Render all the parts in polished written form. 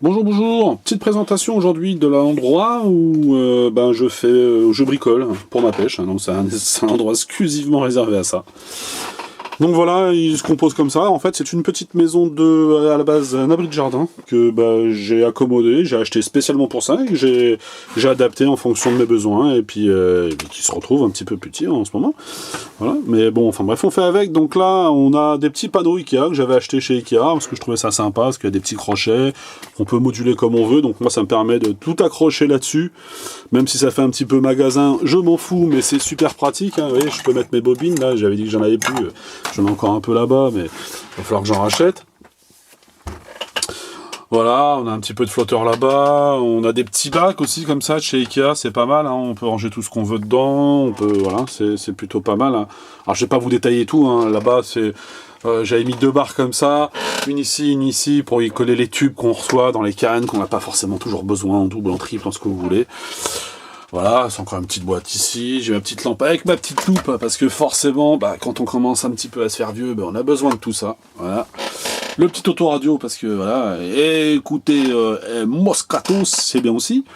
Bonjour, bonjour. Petite présentation aujourd'hui de l'endroit où je bricole pour ma pêche. Donc c'est un endroit exclusivement réservé à ça. Donc voilà, il se compose comme ça. En fait, c'est une petite maison à la base, un abri de jardin que j'ai accommodé, j'ai acheté spécialement pour ça et que j'ai adapté en fonction de mes besoins et puis qui se retrouve un petit peu petit en ce moment. Voilà, mais bon, enfin bref, on fait avec. Donc là, on a des petits panneaux Ikea que j'avais achetés chez Ikea parce que je trouvais ça sympa, parce qu'il y a des petits crochets, on peut moduler comme on veut. Donc moi, ça me permet de tout accrocher là-dessus, même si ça fait un petit peu magasin, je m'en fous, mais c'est super pratique. Vous voyez, je peux mettre mes bobines là. J'avais dit que j'en avais plus. J'en ai encore un peu là-bas, mais il va falloir que j'en rachète. Voilà, on a un petit peu de flotteur là-bas, on a des petits bacs aussi comme ça de chez Ikea, c'est pas mal, hein, on peut ranger tout ce qu'on veut dedans, voilà, c'est plutôt pas mal. Hein. Alors je vais pas vous détailler tout, hein, là-bas j'avais mis 2 barres comme ça, une ici, pour y coller les tubes qu'on reçoit dans les cannes, qu'on n'a pas forcément toujours besoin, en double, en triple, en ce que vous voulez. Voilà, c'est encore une petite boîte ici, j'ai ma petite lampe avec ma petite loupe, parce que forcément, quand on commence un petit peu à se faire vieux, on a besoin de tout ça, voilà. Le petit autoradio, parce que voilà, écoutez, Moscato, c'est bien aussi.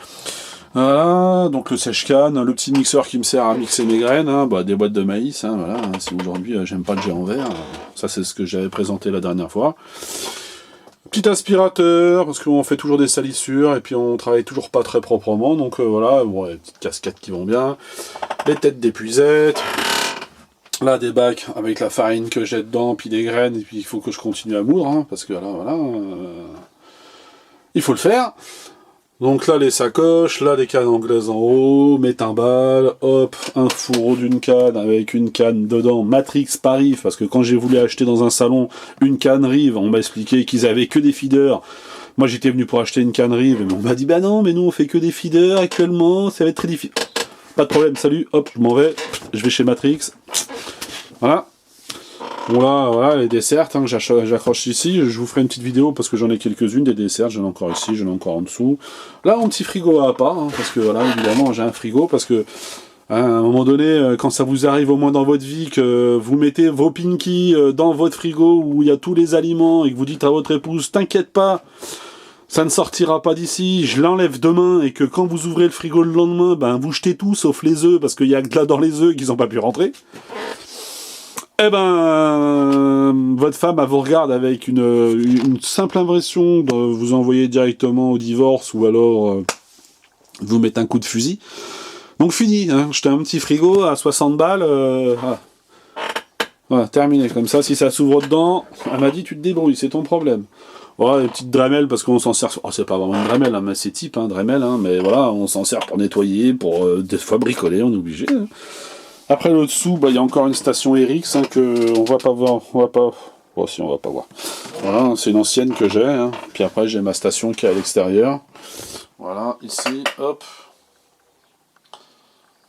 Voilà, donc le sèche-canne, le petit mixeur qui me sert à mixer mes graines, hein, des boîtes de maïs, hein, voilà, hein, si aujourd'hui j'aime pas le géant vert, ça c'est ce que j'avais présenté la dernière fois. Petit aspirateur, parce qu'on fait toujours des salissures, et puis on travaille toujours pas très proprement, donc voilà, bon, les petites casquettes qui vont bien, les têtes d'épuisette, là des bacs avec la farine que j'ai dedans, puis des graines, et puis il faut que je continue à moudre, hein, parce que là, voilà, il faut le faire. Donc là les sacoches, là des cannes anglaises en haut, mes timbales, hop, un fourreau d'une canne avec une canne dedans, Matrix par Rive, parce que quand j'ai voulu acheter dans un salon une canne Rive, on m'a expliqué qu'ils avaient que des feeders. Moi j'étais venu pour acheter une canne Rive, mais on m'a dit bah non, mais nous on fait que des feeders actuellement, ça va être très difficile. Pas de problème, salut, hop, je m'en vais, je vais chez Matrix. Voilà. Bon là, voilà les desserts, hein, j'accroche ici, je vous ferai une petite vidéo parce que j'en ai quelques-unes des desserts, j'en ai encore ici, j'en ai encore en dessous. Là mon petit frigo à part, hein, parce que voilà, évidemment j'ai un frigo, parce que hein, à un moment donné, quand ça vous arrive au moins dans votre vie, que vous mettez vos pinkies dans votre frigo où il y a tous les aliments et que vous dites à votre épouse, t'inquiète pas, ça ne sortira pas d'ici, je l'enlève demain, et que quand vous ouvrez le frigo le lendemain, vous jetez tout sauf les œufs, parce qu'il y a que là dans les œufs qu'ils n'ont pas pu rentrer. Eh votre femme, elle vous regarde avec une simple impression de vous envoyer directement au divorce, ou alors vous mettre un coup de fusil. Donc fini, hein, j'étais un petit frigo à 60 balles, voilà, terminé. Comme ça, si ça s'ouvre dedans, elle m'a dit tu te débrouilles, c'est ton problème. Voilà, les petites Dremel, parce qu'on s'en sert... Oh, c'est pas vraiment une Dremel, hein, mais c'est type, hein, Dremel, hein, mais voilà, on s'en sert pour nettoyer, pour des fois bricoler, on est obligé. Hein. Après, là dessous, il y a encore une station RX hein, que on va pas voir. On va pas. Oh, si, on va pas voir. Voilà, c'est une ancienne que j'ai. Hein. Puis après, j'ai ma station qui est à l'extérieur. Voilà, ici, hop.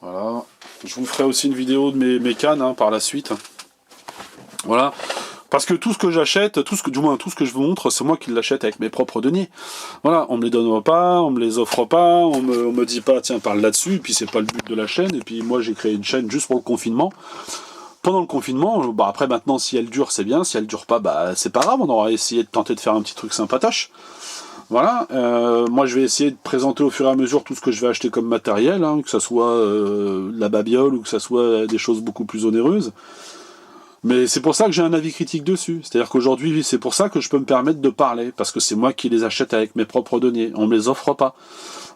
Voilà. Je vous ferai aussi une vidéo de mes cannes hein, par la suite. Voilà. Parce que tout ce que j'achète, tout ce que je vous montre, c'est moi qui l'achète avec mes propres deniers. Voilà, on me les donne pas, on me les offre pas, on me dit pas, tiens, parle là-dessus, et puis c'est pas le but de la chaîne, et puis moi j'ai créé une chaîne juste pour le confinement. Pendant le confinement, après maintenant, si elle dure, c'est bien, si elle dure pas, c'est pas grave, on aura essayé de tenter de faire un petit truc sympatoche. Voilà, moi je vais essayer de présenter au fur et à mesure tout ce que je vais acheter comme matériel, hein, que ça soit la babiole ou que ça soit des choses beaucoup plus onéreuses. Mais c'est pour ça que j'ai un avis critique dessus. C'est-à-dire qu'aujourd'hui, c'est pour ça que je peux me permettre de parler, parce que c'est moi qui les achète avec mes propres deniers. On me les offre pas.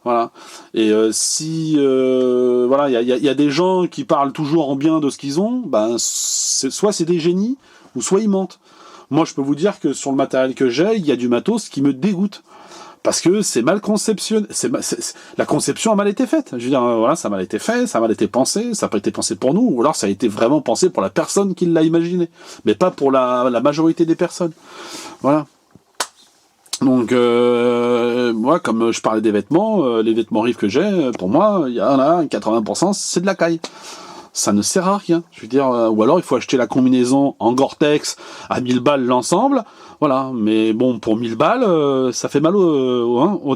Voilà. Et voilà, il y a des gens qui parlent toujours en bien de ce qu'ils ont, soit c'est des génies, ou soit ils mentent. Moi, je peux vous dire que sur le matériel que j'ai, il y a du matos qui me dégoûte. Parce que c'est mal conceptionné. La conception a mal été faite. Je veux dire, voilà, ça a mal été fait, ça a mal été pensé, ça n'a pas été pensé pour nous, ou alors ça a été vraiment pensé pour la personne qui l'a imaginé, mais pas pour la majorité des personnes. Voilà. Donc, moi, comme je parlais des vêtements, les vêtements Rive que j'ai, pour moi, il y en a 80%, c'est de la caille. Ça ne sert à rien. Je veux dire, ou alors il faut acheter la combinaison en Gore-Tex à 1000 balles l'ensemble. Voilà, mais bon, pour 1000 balles, ça fait mal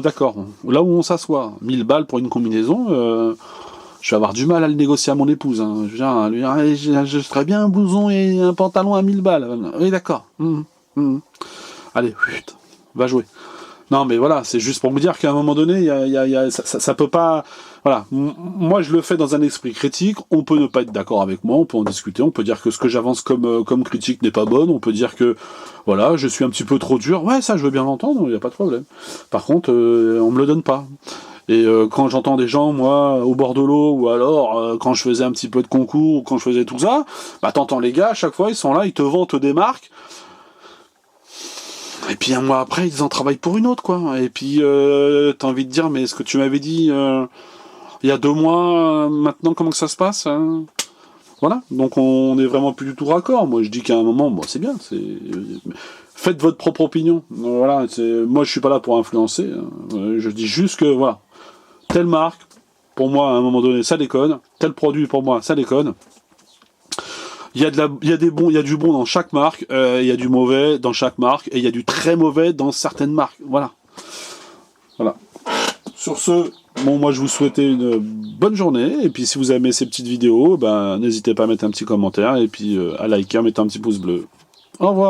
d'accord. Là où on s'assoit, 1000 balles pour une combinaison, je vais avoir du mal à le négocier à mon épouse. Hein. Je veux dire, lui dire, je ferais bien un blouson et un pantalon à 1000 balles. Oui, d'accord. Allez, va jouer. Non, mais voilà, c'est juste pour vous dire qu'à un moment donné, ça peut pas... Voilà, moi je le fais dans un esprit critique, on peut ne pas être d'accord avec moi, on peut en discuter, on peut dire que ce que j'avance comme critique n'est pas bonne, on peut dire que, voilà, je suis un petit peu trop dur, ouais, ça je veux bien l'entendre, il n'y a pas de problème. Par contre, on me le donne pas. Et quand j'entends des gens, moi, au bord de l'eau, ou alors quand je faisais un petit peu de concours, ou quand je faisais tout ça, bah t'entends les gars, à chaque fois, ils sont là, ils te vantent des marques, et puis un mois après, ils en travaillent pour une autre, quoi. Et puis, t'as envie de dire, mais ce que tu m'avais dit il y a 2 mois, maintenant, comment que ça se passe hein. Voilà. Donc, on est vraiment plus du tout raccord. Moi, je dis qu'à un moment, bon, c'est bien. Faites votre propre opinion. Voilà. Moi, je suis pas là pour influencer. Hein. Je dis juste que, voilà, telle marque, pour moi, à un moment donné, ça déconne. Tel produit, pour moi, ça déconne. Il y a du bon dans chaque marque, il y a du mauvais dans chaque marque, et il y a du très mauvais dans certaines marques. Voilà. Voilà. Sur ce, bon, moi je vous souhaitais une bonne journée, et puis si vous aimez ces petites vidéos, ben, n'hésitez pas à mettre un petit commentaire, et puis à liker, à mettre un petit pouce bleu. Au revoir.